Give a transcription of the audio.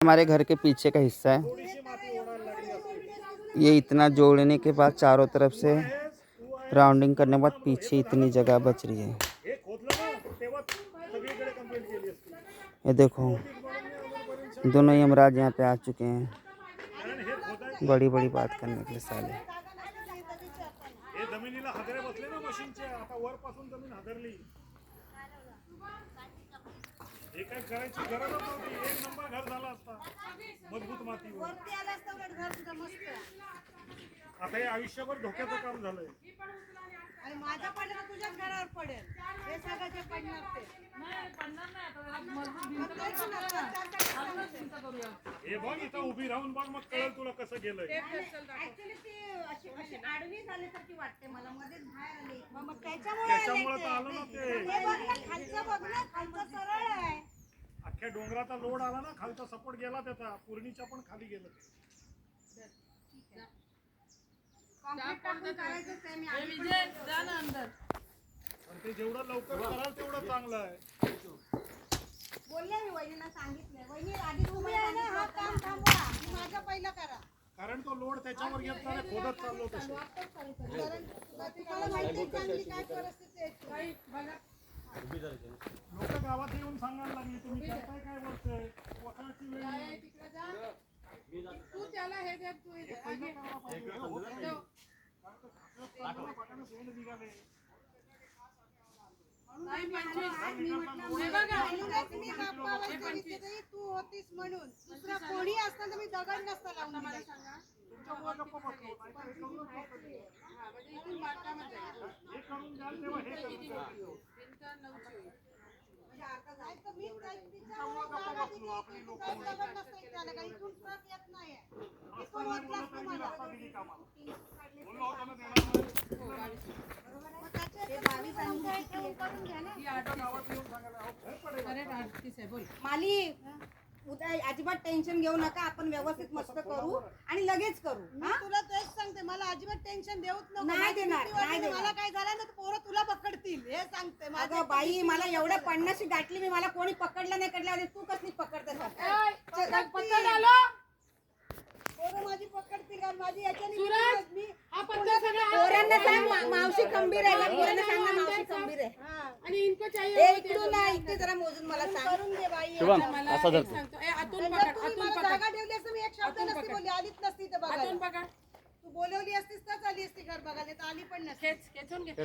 हमारे घर के पीछे का हिस्सा है। ये इतना जोड़ने के बाद चारों तरफ से राउंडिंग करने के बाद पीछे इतनी जगह बच रही है। ये देखो दोनों यमराज यहाँ पे आ चुके हैं बड़ी बड़ी बात करने के लिए साले। करायची गरज नव्हती, एक नंबर घर झाला असता मजबूत मातीवर। आता हे आयुष्यभर धोक्याचं काम झालंय आणि माझ्या पडलं तुझ्याच घरावर पडेल हे सगळं जे पडणार ते नाही पडणार नाही आता मजबूत भिंत करूया। हे बघ इथं उभी राहून बघ मग कळेल तुला कसं गेलंय। ऍक्च्युअली ती अशी आडवी झाल्यासारखी वाटते मला मध्येच बाहेर आली मग त्याच्यामुळे तर आलं ना ते बघ ना खालचं बघ ना खालचं सरळ आहे अख्ख्या डोंगराचा लोड आला ना खालचा सपोर्ट गेला त्याचा पूर्णीच्या पण खाली गेलं ते जेवढं लवकर कराल तेवढं चांगलं आहे। बोलले मी वहिनीला सांगितलंय वहिनी आधी तुम्ही आहे ना हा काम थांबवा माझं पहिलं करा कारण तो लोड त्याच्यावर घेतला ना खोदत चाललो तसं तुम्हाला माहिती चांगली काय परिस्थिती आहे लोक गावात येऊन सांगायला लागले तुम्ही करताय काय बोलतोय वखाणाची वेळ तू त्याला हे दे तू तू होतीस म्हणून दुसरा कोणी असताना मी दगड नसता लावून मला सांगा माली उद्या अजिबात टेन्शन घेऊ नका आपण व्यवस्थित मस्त करू आणि लगेच करू तुला तेच सांगते मला अजिबात टेन्शन देऊच नको नाही देणार मला काय झालं ना पोरं तुला पकडतील हे सांगते माझं बाई मला एवढ्या 50 गाठली मी मला कोणी पकडलं नाही कडलं तू कसली पकडते पोरं माझी पकडतील कारण माझी याच्याने पोरांना सांग मावशी खंबीर आहे पोरांना सांग ना मावशी खंबीर आहे आणि इनको चाहिए इकडून ना इथे जरा मोजून मला सांग करून दे बाई मला सांगतो आतून पकड जागा ठेवली असं मी एक शब्द नसती बोलली आलीच नसती तर बघा तू बोलवली असतीस तर आली असती घर बघायला तर आली पण नसती